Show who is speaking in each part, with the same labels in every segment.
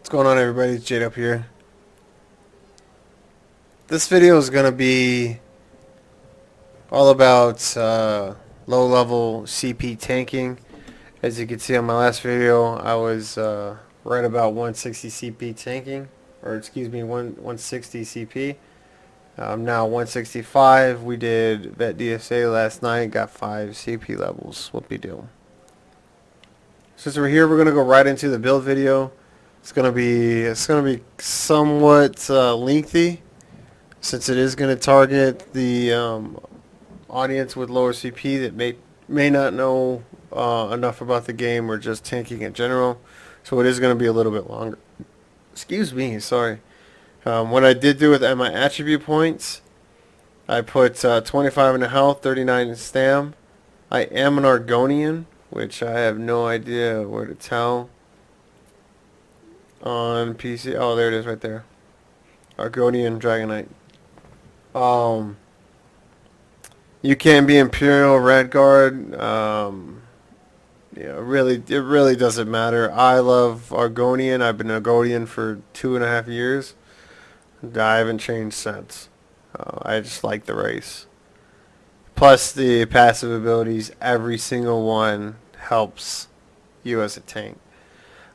Speaker 1: What's going on, everybody? It's Jade up here. This video is going to be all about low-level CP tanking. As you can see on my last video, I was right about 160 CP tanking, or excuse me, 160 CP. I'm now 165. We did Vet DSA last night, got 5 CP levels. Whoopie-doo. Since we're here, we're going to go right into the build video. It's gonna be somewhat lengthy, since it is going to target the audience with lower CP that may not know enough about the game or just tanking in general. So it is going to be a little bit longer. Excuse me, sorry. What I did do with my attribute points, I put 25 in the health, 39 in stam. I am an Argonian, which I have no idea where to tell on PC. Oh, there it is right there. Argonian Dragonite. You can be Imperial Redguard. It really doesn't matter. I love Argonian. I've been Argonian for 2.5 years. I haven't changed since. I just like the race. Plus the passive abilities, every single one helps you as a tank.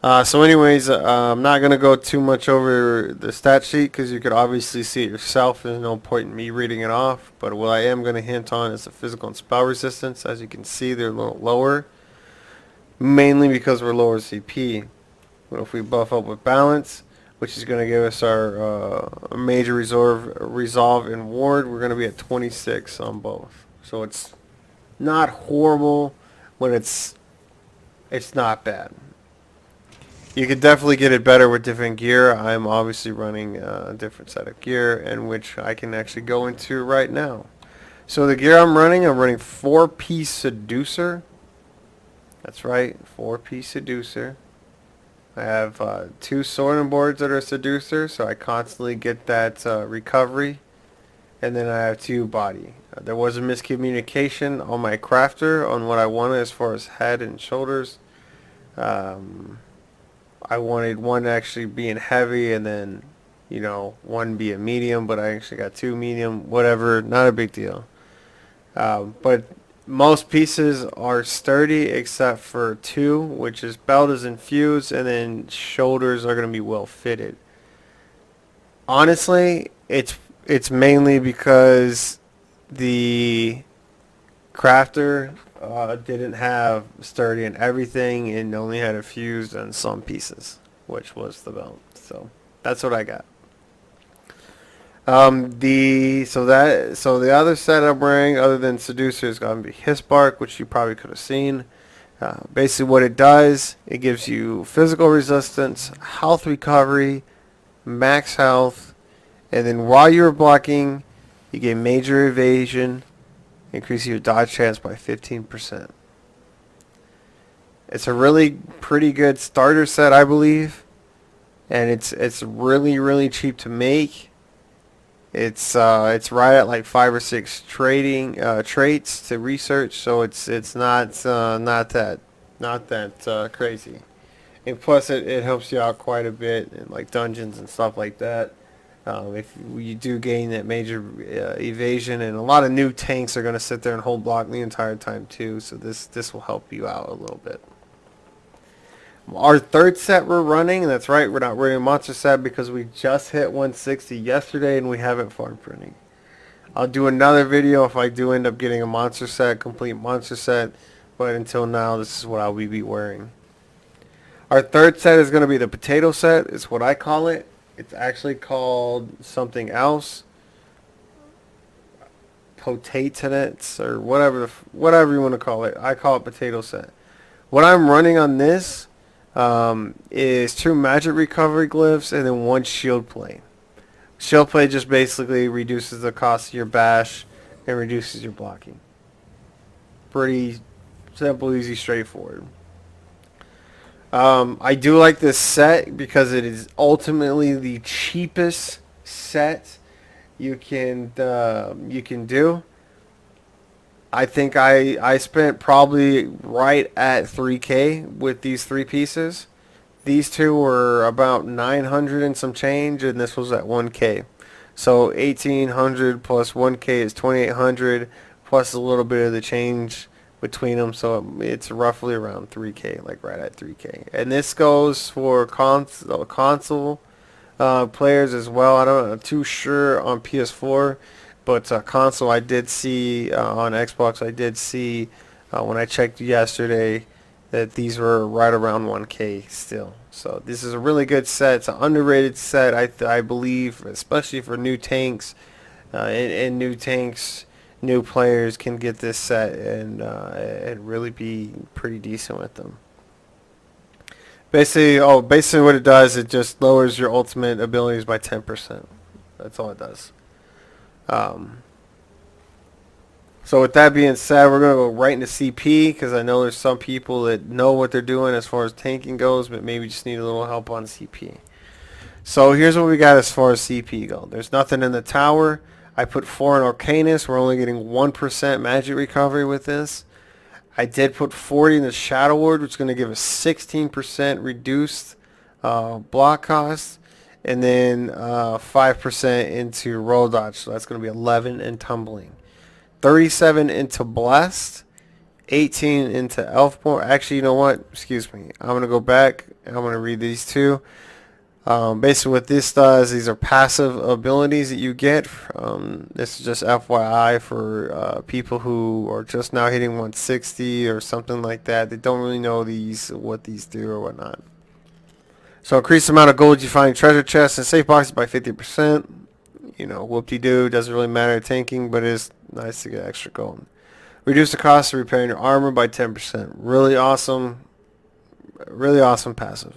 Speaker 1: So anyways, I'm not going to go too much over the stat sheet because you could obviously see it yourself. There's no point in me reading it off. But what I am going to hint on is the physical and spell resistance. As you can see, they're a little lower, mainly because we're lower CP. But if we buff up with balance, which is going to give us our major resolve and ward, we're going to be at 26 on both. So it's not horrible, but it's not bad. You could definitely get it better with different gear. I'm obviously running a different set of gear, and which I can actually go into right now. So the gear I'm running 4-piece Seducer. That's right, 4-piece Seducer. I have 2 sorting boards that are Seducer, so I constantly get that recovery. And then I have 2 body. There was a miscommunication on my crafter on what I wanted as far as head and shoulders. I wanted one actually being heavy and then, one being medium, but I actually got 2 medium, whatever, not a big deal. But most pieces are sturdy except for 2, which is belt is infused and then shoulders are going to be well fitted. Honestly, it's mainly because the crafter didn't have sturdy and everything and only had it fused on some pieces, which was the belt. So that's what I got. So the other set I'm wearing other than Seducer is going to be Hissbark, which you probably could have seen. Basically what it does, it gives you physical resistance, health recovery, max health, and then while you're blocking, you get major evasion, increase your dodge chance by 15%. It's a really pretty good starter set, I believe, and it's really cheap to make. It's right at like 5 or 6 traits to research, so it's not that crazy. And plus it helps you out quite a bit in like dungeons and stuff like that. If you do gain that major evasion, and a lot of new tanks are going to sit there and hold block the entire time too, so this will help you out a little bit. Our third set we're running, and that's right, we're not running a monster set because we just hit 160 yesterday and we haven't farm printing. I'll do another video if I do end up getting a monster set, complete monster set, but until now this is what I will be wearing. Our third set is going to be the potato set, is what I call it. It's actually called something else, potatoes or whatever you want to call it. I call it potato set. What I'm running on this is 2 magic recovery glyphs and then 1 shield plate. Shield plate just basically reduces the cost of your bash and reduces your blocking. Pretty simple, easy, straightforward. I do like this set because it is ultimately the cheapest set you can do. I think I spent probably right at 3K with these 3 pieces. These two were about 900 and some change, and this was at 1K. So 1800 plus 1K is 2800 plus a little bit of the change between them. So it's roughly around 3K, like right at 3K. And this goes for console players as well. I'm not too sure on PS4, but console I did see on Xbox. I did see when I checked yesterday that these were right around 1K still. So this is a really good set. It's an underrated set, I believe, especially for new tanks. And new tanks, new players can get this set and really be pretty decent with them. Basically what it does, it just lowers your ultimate abilities by 10%. That's all it does. Um, so with that being said, we're going to go right into CP because I know there's some people that know what they're doing as far as tanking goes, but maybe just need a little help on CP. So here's what we got as far as CP go. There's nothing in the tower. I put 4 in Arcanus. We're only getting 1% magic recovery with this. I did put 40 in the Shadow Ward, which is going to give us 16% reduced block cost. And then 5% into Roll Dodge. So that's going to be 11 in Tumbling. 37 into Blessed. 18 into Elfborn. Actually, you know what? Excuse me. I'm going to go back. I'm going to read these two. Basically what this does, these are passive abilities that you get. This is just FYI for people who are just now hitting 160 or something like that. They don't really know what these do or whatnot. So increase the amount of gold you find in treasure chests and safe boxes by 50%. You know, whoop-de-doo, doesn't really matter tanking, but it is nice to get extra gold. Reduce the cost of repairing your armor by 10%. Really awesome passive.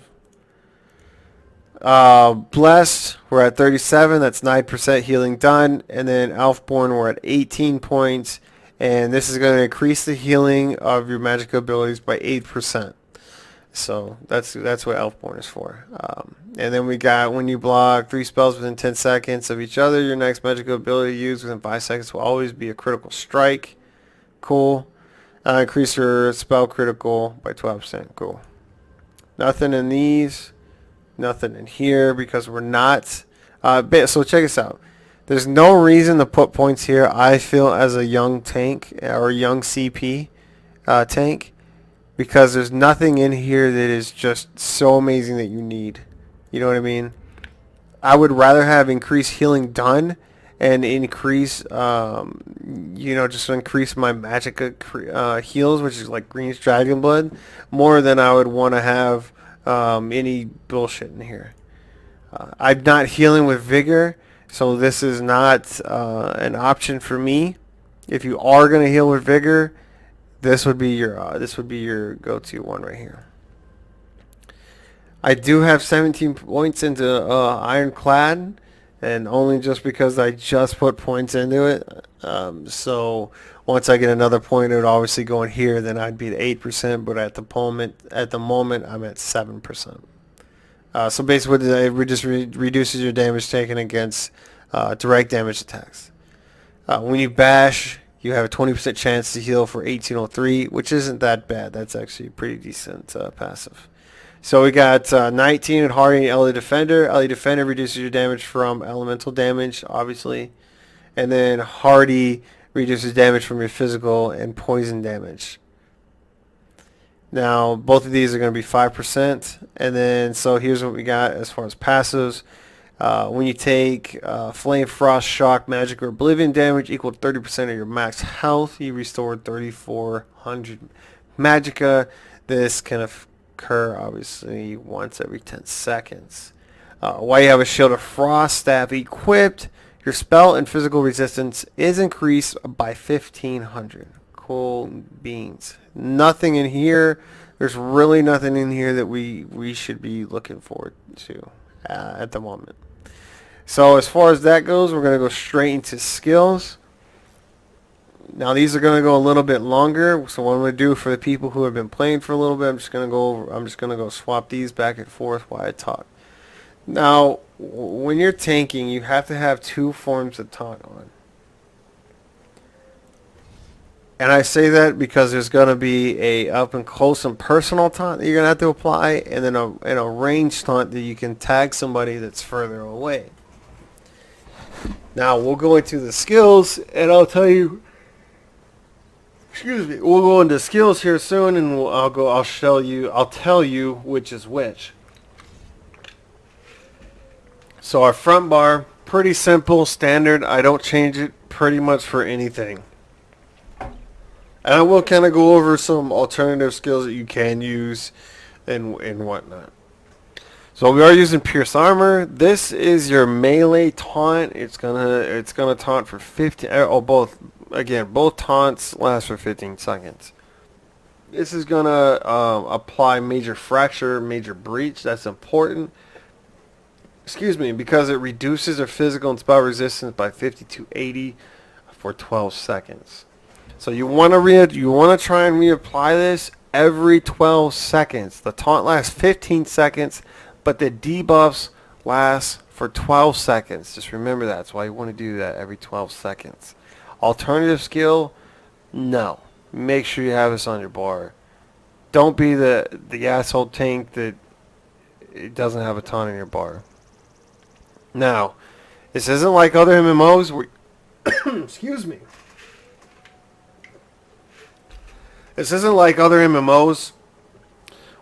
Speaker 1: Blessed, we're at 37. That's 9% healing done. And then Elfborn, we're at 18 points. And this is going to increase the healing of your magic abilities by 8%. So that's what Elfborn is for. And then we got when you block 3 spells within 10 seconds of each other, your next magical ability used within 5 seconds will always be a critical strike. Cool. Increase your spell critical by 12%. Cool. Nothing in these. Nothing in here because we're not. So check this out. There's no reason to put points here, I feel, as a young tank or a young CP tank, because there's nothing in here that is just so amazing that you need. You know what I mean? I would rather have increased healing done and increase, just increase my magic heals, which is like Green's Dragon Blood, more than I would want to have any bullshit in here. I'm not healing with Vigor, so this is not an option for me. If you are going to heal with Vigor, this would be your go-to one right here. I do have 17 points into Ironclad, and only just because I just put points into it. So once I get another point, it would obviously go in here. Then I'd be at 8%, but at the moment, I'm at 7%. So basically, it just reduces your damage taken against direct damage attacks. When you bash, you have a 20% chance to heal for 1803, which isn't that bad. That's actually a pretty decent passive. So we got 19 at Hardy and Ellie Defender. Ellie Defender reduces your damage from elemental damage, obviously. And then Hardy reduces damage from your physical and poison damage. Now, both of these are going to be 5%. And then, so here's what we got as far as passives. When you take Flame, Frost, Shock, Magic, or Oblivion damage equal to 30% of your max health, you restore 3,400 Magicka. This can occur, obviously, once every 10 seconds. While you have a Shield of Frost staff equipped, your spell and physical resistance is increased by 1,500. Cool beans. Nothing in here. There's really nothing in here that we should be looking forward to at the moment. So as far as that goes, we're going to go straight into skills. Now these are going to go a little bit longer. So what I'm going to do for the people who have been playing for a little bit, I'm just going to go swap these back and forth while I talk. Now, when you're tanking, you have to have 2 forms of taunt on. And I say that because there's going to be a up and close and personal taunt that you're going to have to apply, and then a range taunt that you can tag somebody that's further away. Now we'll go into the skills, and I'll tell you. Excuse me. We'll go into skills here soon, and I'll tell you which is which. So our front bar, pretty simple, standard. I don't change it pretty much for anything. And I will kind of go over some alternative skills that you can use and whatnot. So we are using Pierce Armor. This is your melee taunt. It's gonna taunt for 15. Both taunts last for 15 seconds. This is gonna apply Major Fracture, Major Breach. That's important. Excuse me, because it reduces their physical and spell resistance by 50 to 80 for 12 seconds. So you want to try and reapply this every 12 seconds. The taunt lasts 15 seconds, but the debuffs last for 12 seconds. Just remember that. That's why you want to do that every 12 seconds. Alternative skill, no. Make sure you have this on your bar. Don't be the asshole tank that it doesn't have a taunt in your bar. Now, this isn't like other MMOs where excuse me. This isn't like other MMOs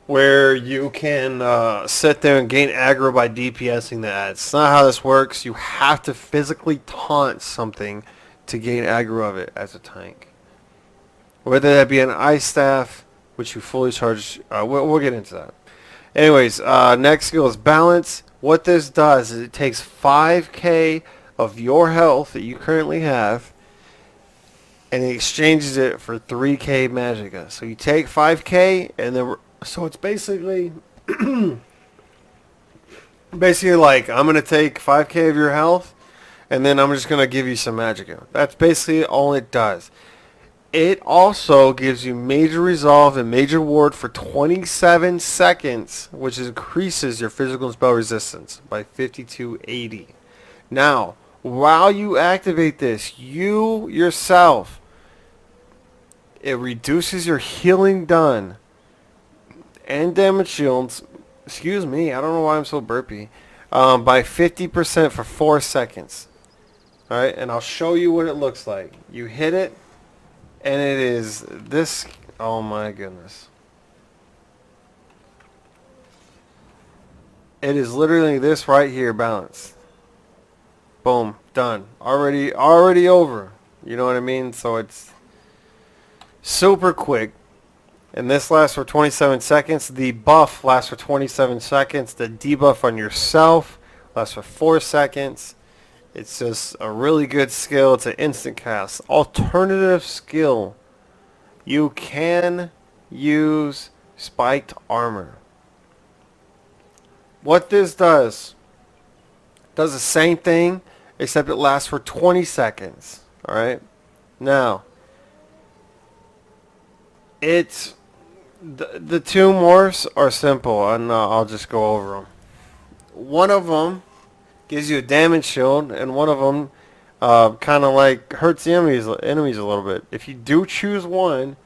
Speaker 1: where you can sit there and gain aggro by DPSing the ads. It's not how this works. You have to physically taunt something to gain aggro of it as a tank. Whether that be an ice staff, which you fully charge. We'll get into that. Anyways, next skill is balance. What this does is it takes 5k of your health that you currently have, and it exchanges it for 3k magicka. So you take 5k, and then so it's basically like I'm gonna take 5k of your health, and then I'm just gonna give you some magicka. That's basically all it does. It also gives you major resolve and major ward for 27 seconds, which increases your physical and spell resistance by 50 to 80. Now, while you activate this, you yourself, it reduces your healing done and damage shields. Excuse me, I don't know why I'm so burpy. By 50% for 4 seconds. Alright, and I'll show you what it looks like. You hit it, and it is this. Oh my goodness. It is literally this right here, balance. Boom, done. Already over. You know what I mean? So it's super quick. And this lasts for 27 seconds. The buff lasts for 27 seconds. The debuff on yourself lasts for 4 seconds. It's just a really good skill. It's an instant cast. Alternative skill. You can use spiked armor. What this does the same thing, except it lasts for 20 seconds. Alright? Now, it's the two morphs are simple, and I'll just go over them. One of them gives you a damage shield, and one of them kind of like hurts the enemies a little bit. If you do choose one,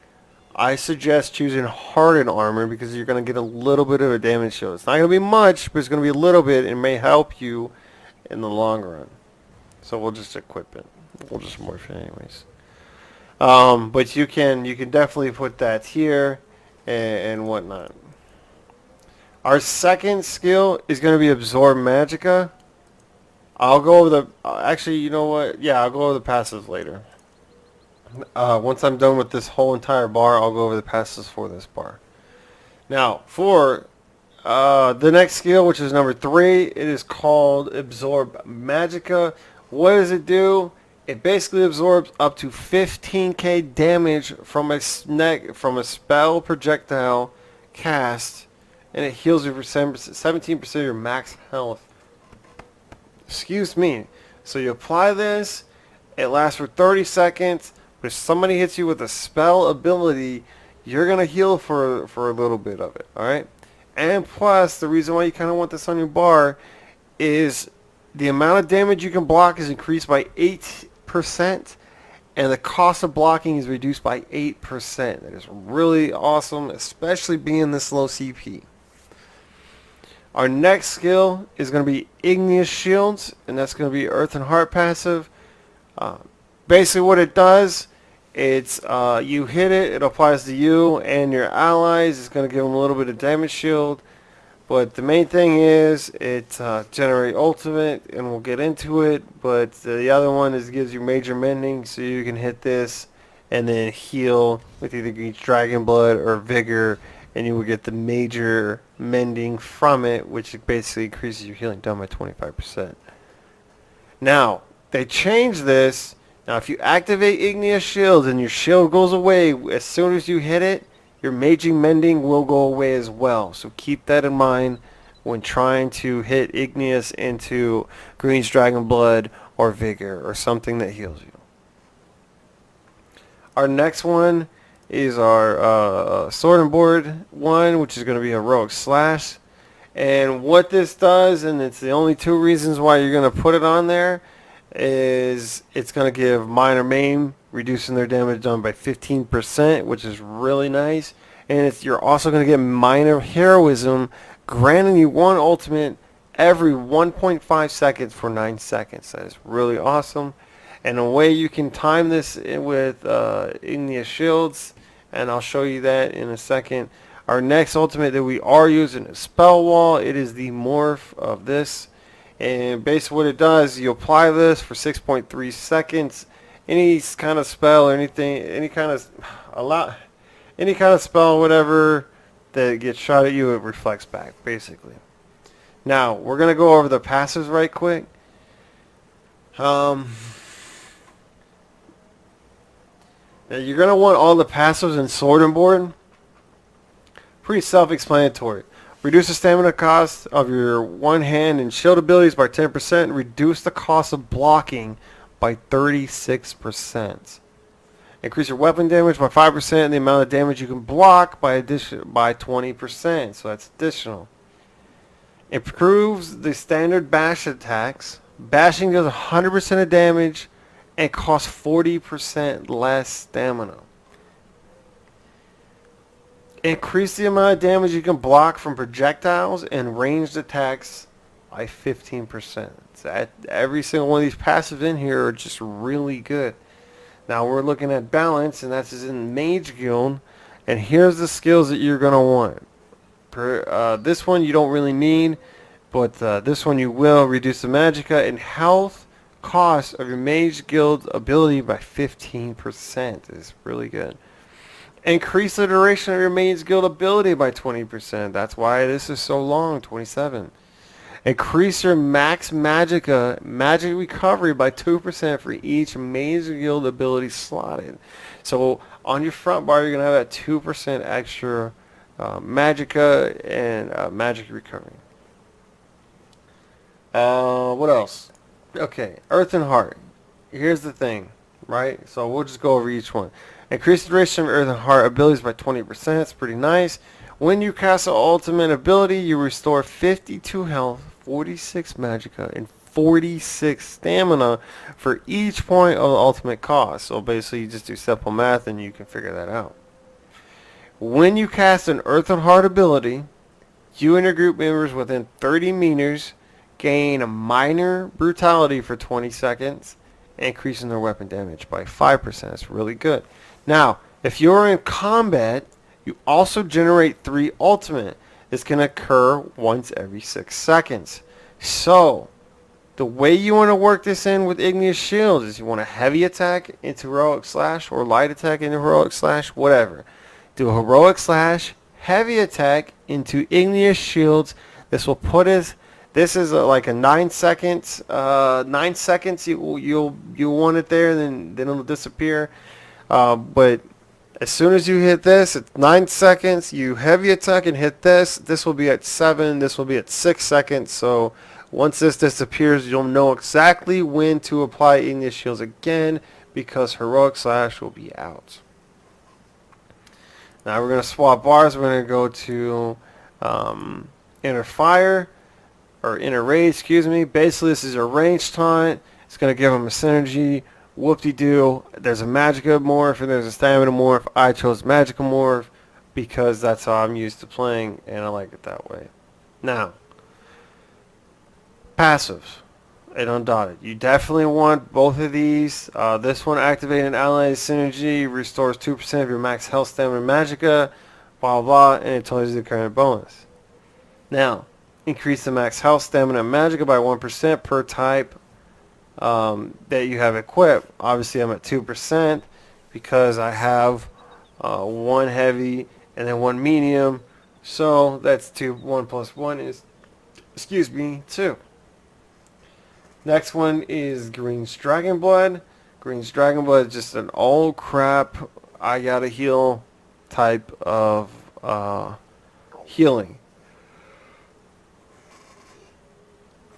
Speaker 1: I suggest choosing hardened armor because you're going to get a little bit of a damage shield. It's not going to be much, but it's going to be a little bit, and it may help you in the long run. So we'll just equip it. We'll just morph it anyways. But you can definitely put that here and whatnot. Our second skill is going to be absorb magicka. I'll go over the actually, you know what? Yeah, I'll go over the passives later. Once I'm done with this whole entire bar, I'll go over the passives for this bar. Now, for the next skill, which is number 3, it is called absorb magicka. What does it do? It basically absorbs up to 15k damage from a spell projectile cast, and it heals you for 17% of your max health. Excuse me. So you apply this, it lasts for 30 seconds, but if somebody hits you with a spell ability, you're going to heal for a little bit of it, alright? And plus, the reason why you kind of want this on your bar is the amount of damage you can block is increased by 8%, and the cost of blocking is reduced by 8%. That is really awesome, especially being this low CP. Our next skill is going to be Igneous Shields, and that's going to be Earth and Heart passive. Uh, Basically what it does, it's you hit it, it applies to you and your allies. It's going to give them a little bit of damage shield. But the main thing is it generate ultimate, and we'll get into it. But the other one is gives you major mending, so you can hit this and then heal with either each Dragon Blood or Vigor, and you will get the major mending from it, which basically increases your healing down by 25%. Now, they changed this. Now, if you activate Igneous Shield and your shield goes away, as soon as you hit it, your maging mending will go away as well. So keep that in mind when trying to hit Igneous into Green's Dragon Blood or Vigor or something that heals you. Our next one is our Sword and Board one, which is going to be Heroic Slash. And what this does, and it's the only two reasons why you're going to put it on there, is it's going to give minor maim, reducing their damage done by 15%, which is really nice. And you're also going to get minor heroism, granting you one ultimate every 1.5 seconds for 9 seconds. That is really awesome. And a way you can time this with Igneous Shields, and I'll show you that in a second. Our next ultimate that we are using is Spell Wall. It is the morph of this. And basically what it does, you apply this for 6.3 seconds. Any kind of spell or anything, any kind of spell, whatever, that gets shot at you, it reflects back, basically. Now, we're going to go over the passives right quick. Now you're going to want all the passives in Sword and Board. Pretty self-explanatory. Reduce the stamina cost of your one hand and shield abilities by 10%. Reduce the cost of blocking by 36%. Increase your weapon damage by 5% and the amount of damage you can block by 20%. So that's additional. Improves the standard bash attacks. Bashing does 100% of damage and costs 40% less stamina. Increase the amount of damage you can block from projectiles and ranged attacks by 15%. So every single one of these passives in here are just really good. Now we're looking at balance, and that's in Mage Guild. And here's the skills that you're going to want. This one you don't really need, but this one you will. Reduce the magicka and health cost of your Mage Guild ability by 15%. Is really good. Increase the duration of your Mage Guild ability by 20%. That's why this is so long, 27. Increase your max magicka magic recovery by 2% for each Mage Guild ability slotted. So on your front bar, you're going to have that 2% extra magicka and magic recovery. What else? Okay, Earth and Heart. Here's the thing, right? So we'll just go over each one. Increase the duration of Earth and Heart abilities by 20%. It's pretty nice. When you cast an ultimate ability, you restore 52 health, 46 magicka, and 46 stamina for each point of the ultimate cost. So basically you just do simple math and you can figure that out. When you cast an Earth and Heart ability, you and your group members within 30 meters gain a minor brutality for 20 seconds, increasing their weapon damage by 5%. That's really good. Now, if you're in combat, you also generate 3 ultimate. This can occur once every 6 seconds. So, the way you want to work this in with Igneous Shield is you want a heavy attack into Heroic Slash or light attack into Heroic Slash, whatever. Do a Heroic Slash, heavy attack into Igneous Shields. This will put us... This is like a 9 seconds. 9 seconds you'll want it there, then it'll disappear. But as soon as you hit this, it's 9 seconds. You heavy attack and hit this. This will be at 7. This will be at 6 seconds. So once this disappears, you'll know exactly when to apply Igneous Shields again, because Heroic Slash will be out. Now we're going to swap bars. We're going to go to Inner Fire. Or Inner Raid, excuse me. Basically, this is a ranged taunt. It's going to give them a synergy Whoop-de-doo. There's a Magica morph and there's a Stamina morph. I chose Magica morph because that's how I'm used to playing, and I like it that way. Now, passives and Undotted. You definitely want both of these. This one, activating Allied Synergy, restores 2% of your max health, stamina, Magica, blah blah, and it tells you the current bonus. Now, increase the max health, stamina, and Magica by 1% per type that you have equipped. Obviously, I'm at 2% because I have one heavy and then one medium. So that's 2. 1 plus 1 is, 2. Next one is Green's Dragon Blood. Green's Dragon Blood is just an all crap, I gotta heal type of healing.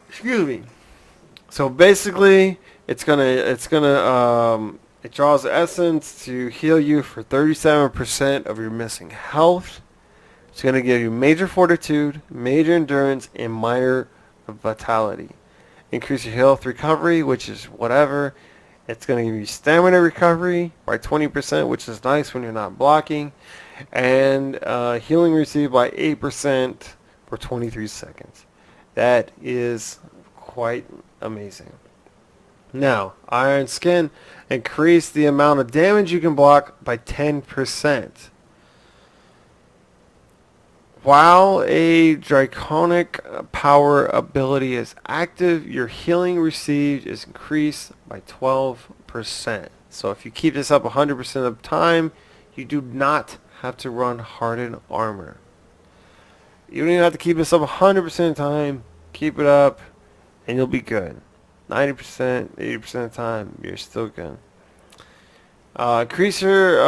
Speaker 1: Excuse me. So basically, it draws essence to heal you for 37% of your missing health. It's gonna give you major fortitude, major endurance, and minor vitality. Increase your health recovery, which is whatever. It's gonna give you stamina recovery by 20%, which is nice when you're not blocking, and healing received by 8% for 23 seconds. That is quite amazing. Now, Iron Skin, increase the amount of damage you can block by 10%. While a Draconic power ability is active, your healing received is increased by 12%. So if you keep this up 100% of the time, you do not have to run Hardened Armor. You don't even have to keep this up 100% of the time. Keep it up, and you'll be good. 90%, 80% of the time, you're still good. Increase your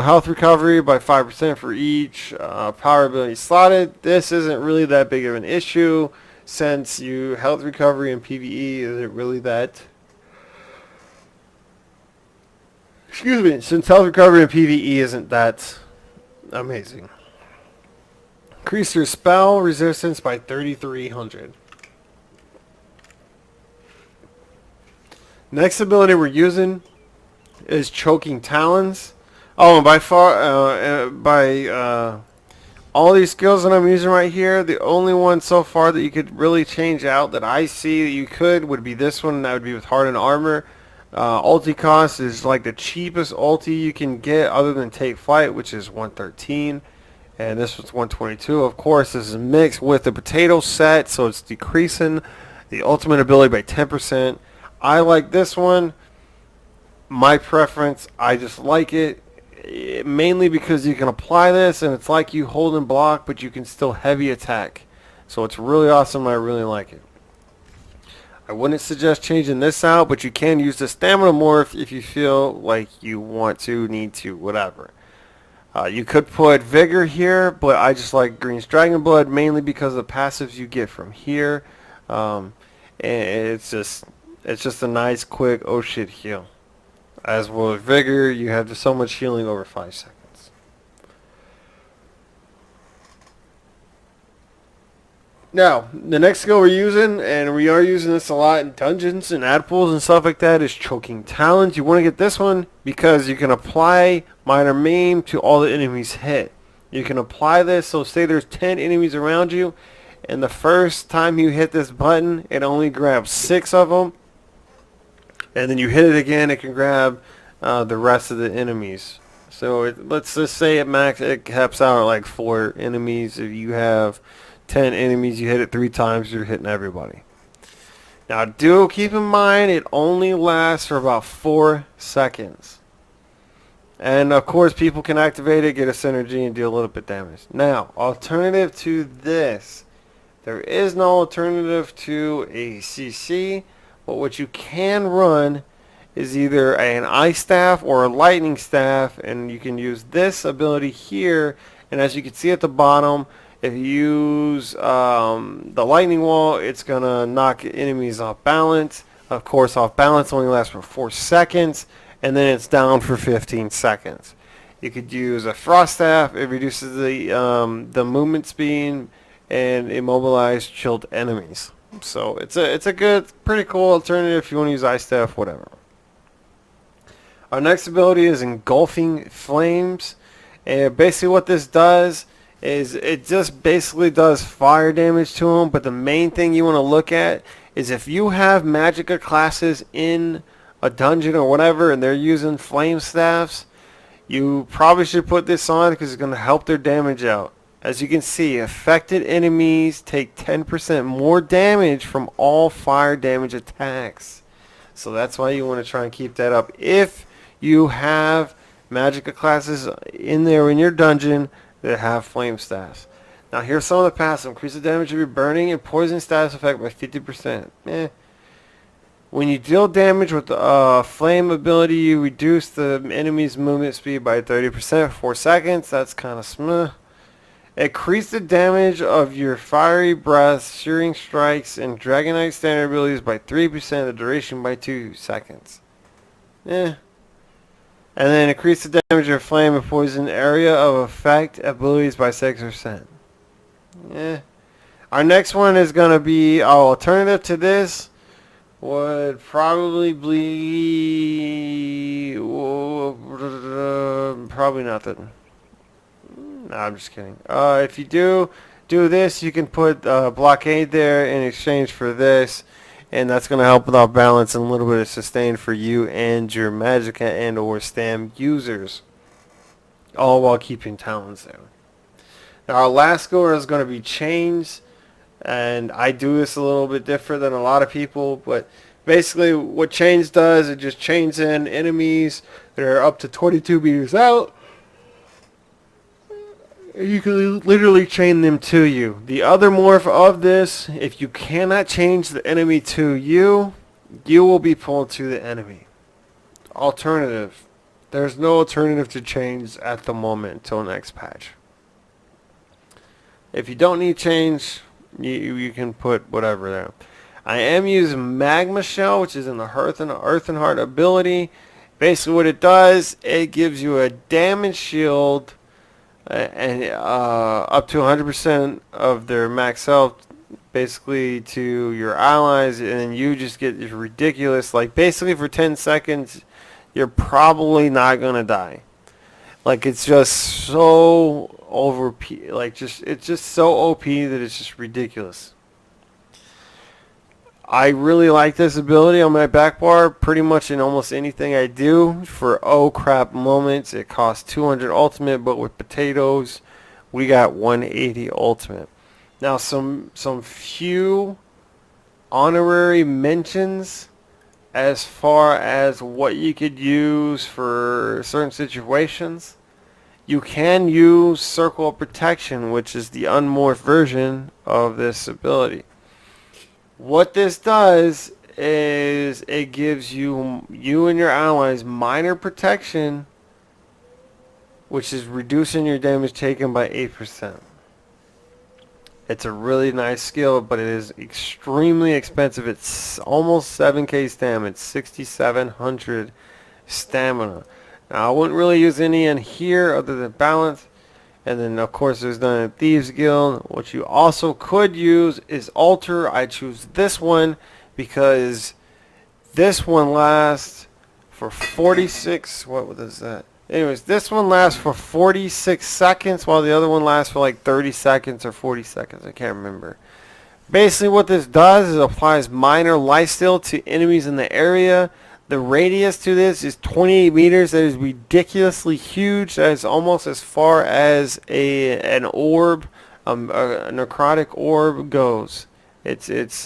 Speaker 1: health recovery by 5% for each power ability slotted. This isn't really that big of an issue since you health recovery in PvE isn't really that. Excuse me. Since health recovery in PvE isn't that amazing. Increase your spell resistance by 3,300. Next ability we're using is Choking Talons. Oh, and by far, all these skills that I'm using right here, the only one so far that you could really change out that I see that you could would be this one. That would be with Hardened Armor. Ulti cost is like the cheapest ulti you can get other than Take Flight, which is 113. And this one's 122. Of course, this is mixed with the potato set, so it's decreasing the ultimate ability by 10%. I like this one. My preference, I just like it, mainly because you can apply this and it's like you hold and block, but you can still heavy attack. So it's really awesome. I really like it. I wouldn't suggest changing this out, but you can use the Stamina Morph if you feel like you want to, need to, whatever. You could put Vigor here, but I just like Green's Dragon Blood mainly because of the passives you get from here. And it's just a nice, quick, oh shit heal. As well as Vigor, you have just so much healing over 5 seconds. Now, the next skill we're using, and we are using this a lot in dungeons and ad pools and stuff like that, is Choking Talons. You want to get this one because you can apply Minor Maim to all the enemies hit. You can apply this, so say there's 10 enemies around you, and the first time you hit this button, it only grabs 6 of them. And then you hit it again, it can grab the rest of the enemies. So let's just say it caps out at like 4 enemies. If you have 10 enemies, you hit it 3 times, you're hitting everybody. Now do keep in mind, it only lasts for about 4 seconds. And of course, people can activate it, get a synergy, and deal a little bit of damage. Now, alternative to this, there is no alternative to a CC. But what you can run is either an Ice Staff or a Lightning Staff, and you can use this ability here. And as you can see at the bottom, if you use the Lightning Wall, it's going to knock enemies off balance. Of course, off balance only lasts for 4 seconds, and then it's down for 15 seconds. You could use a Frost Staff. It reduces the movement speed and immobilize chilled enemies. So it's a good, pretty cool alternative if you want to use Ice Staff, whatever. Our next ability is Engulfing Flames. And basically what this does is it just basically does fire damage to them. But the main thing you want to look at is if you have Magicka classes in a dungeon or whatever and they're using flame staffs, you probably should put this on because it's going to help their damage out. As you can see, affected enemies take 10% more damage from all fire damage attacks. So that's why you want to try and keep that up. If you have Magicka classes in there in your dungeon that have flame staffs. Now here's some of the passive. Increase the damage of your burning and poison status effect by 50%. When you deal damage with the flame ability, you reduce the enemy's movement speed by 30% for 4 seconds. That's kind of smooth. Increase the damage of your fiery breath, searing strikes, and Dragonite standard abilities by 3%, the duration by 2 seconds. And then increase the damage of your flame and poison area of effect abilities by 6%. Our next one is going to be, our alternative to this would probably be, probably nothing. No, I'm just kidding. If you do this, you can put blockade there in exchange for this, and that's going to help with our balance and a little bit of sustain for you and your Magicka and or Stam users, all while keeping talents there. Now our last score is going to be chains, and I do this a little bit different than a lot of people, but basically what chains does, it just chains in enemies that are up to 22 meters out. You can literally chain them to you. The other morph of this, if you cannot change the enemy to you, you will be pulled to the enemy. Alternative. There's no alternative to chains at the moment until next patch. If you don't need change, you can put whatever there. I am using Magma Shell, which is in the Earth and Heart ability. Basically what it does, it gives you a damage shield and up to 100% of their max health basically to your allies, and you just get ridiculous, like basically for 10 seconds you're probably not gonna die. Like it's just so it's just so OP that it's just ridiculous. I really like this ability on my back bar pretty much in almost anything I do. For oh crap moments, it costs 200 ultimate, but with potatoes we got 180 ultimate. Now some few honorary mentions as far as what you could use for certain situations. You can use Circle of Protection, which is the unmorphed version of this ability. What this does is it gives you and your allies minor protection, which is reducing your damage taken by 8%. It's a really nice skill, but it is extremely expensive. It's almost 7k stamina. It's 6,700 stamina. Now I wouldn't really use any in here other than balance. And then of course there's none in Thieves Guild. What you also could use is Alter. I choose this one because this one lasts for 46, what is that? Anyways, this one lasts for 46 seconds while the other one lasts for like 30 seconds or 40 seconds. I can't remember. Basically what this does is applies minor lifesteal to enemies in the area. The radius to this is 28 meters. That is ridiculously huge. That is almost as far as an orb, a necrotic orb goes. It's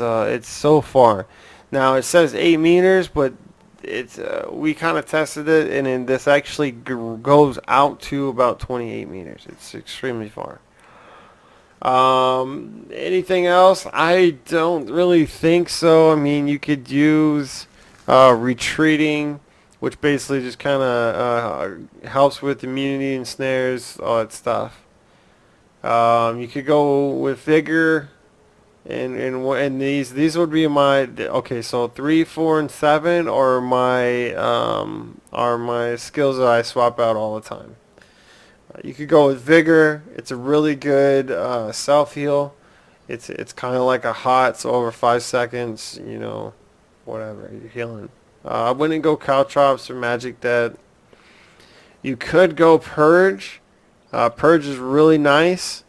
Speaker 1: so far. Now it says 8 meters, but it's we kind of tested it, and then this actually goes out to about 28 meters. It's extremely far. Anything else? I don't really think so. I mean, you could use retreating, which basically just kind of helps with immunity and snares, all that stuff. You could go with vigor, and these would be my, okay, so 3, 4, and 7 are my skills that I swap out all the time. You could go with vigor. It's a really good self heal. It's kind of like a hot, so over 5 seconds, you know, whatever, you're healing. I wouldn't go Caltrops or Magic Dead. You could go Purge. Purge is really nice.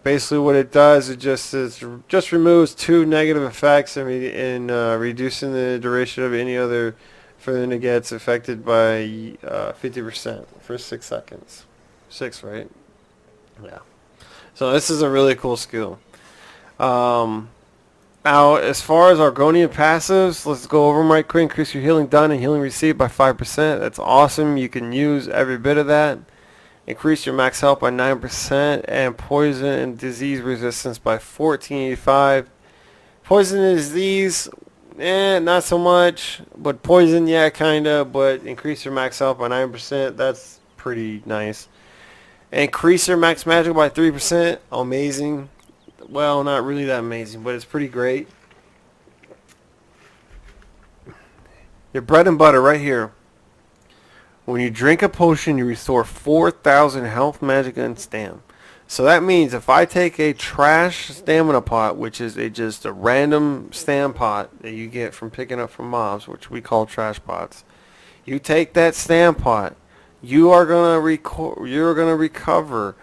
Speaker 1: Basically, what it does, it just removes 2 negative effects and reducing the duration of any other for them to get affected by 50% for 6 seconds. 6, right? Yeah. So this is a really cool skill. Now, as far as Argonian passives, let's go over them right quick. Increase your healing done and healing received by 5%. That's awesome. You can use every bit of that. Increase your max health by 9% and poison and disease resistance by 1485. Poison and disease, not so much. But poison, yeah, kinda. But increase your max health by 9%. That's pretty nice. Increase your max magic by 3%. Amazing. Well, not really that amazing, but it's pretty great. Your bread and butter right here. When you drink a potion, you restore 4,000 health, magic, and stam. So that means if I take a trash stamina pot, which is just a random stam pot that you get from picking up from mobs, which we call trash pots, you take that stam pot, you're gonna recover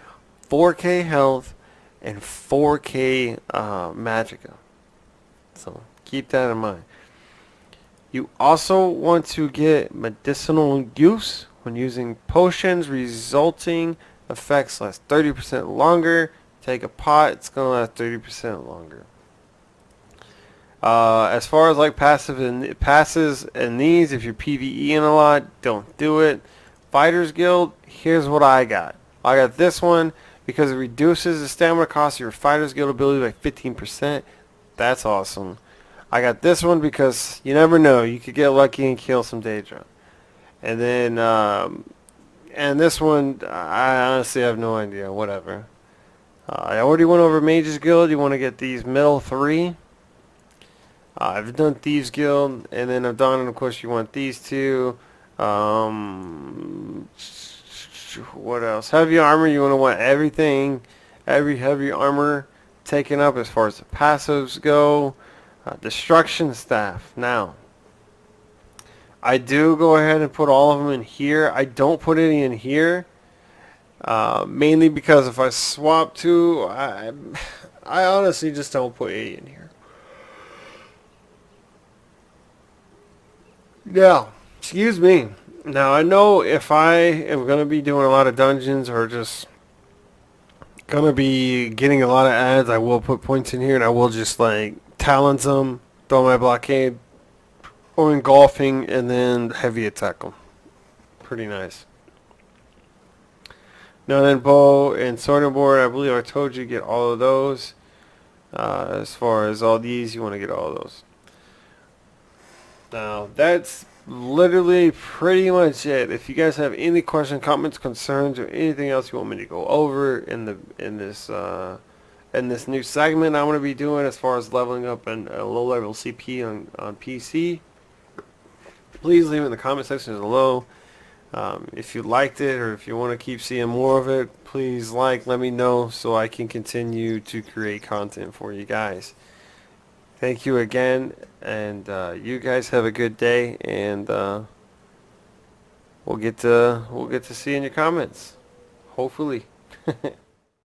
Speaker 1: 4K health and 4K magicka. So keep that in mind. You also want to get medicinal use when using potions, resulting effects last 30% longer. Take a pot, it's going to last 30% longer. As far as like passes and these, if you're PvEing a lot, don't do it. Fighters Guild, here's what I got. I got this one because it reduces the stamina cost of your Fighters Guild ability by 15%. That's awesome. I got this one because you never know. You could get lucky and kill some Daedra. And then, and this one, I honestly have no idea. Whatever. I already went over Mages Guild. You want to get these middle 3. I've done Thieves Guild. And then I've done, and of course, you want these 2. What else? Heavy armor. You want everything, every heavy armor taken up as far as the passives go. Destruction staff. Now, I do go ahead and put all of them in here. I don't put any in here, mainly because if I swap to, I honestly just don't put any in here. Now, excuse me. Now, I know if I am going to be doing a lot of dungeons or just going to be getting a lot of ads, I will put points in here and I will just like talons them, throw my blockade, or engulfing, and then heavy attack them. Pretty nice. Now then, bow and sorting board, I believe I told you to get all of those. As far as all these, you want to get all of those. Now, that's literally pretty much it. If you guys have any questions, comments, concerns, or anything else you want me to go over in this new segment I'm going to be doing as far as leveling up and a low-level CP on PC, please leave it in the comment section below. If you liked it or if you want to keep seeing more of it, please let me know so I can continue to create content for you guys. Thank you again, and you guys have a good day, and we'll get to see in your comments, hopefully.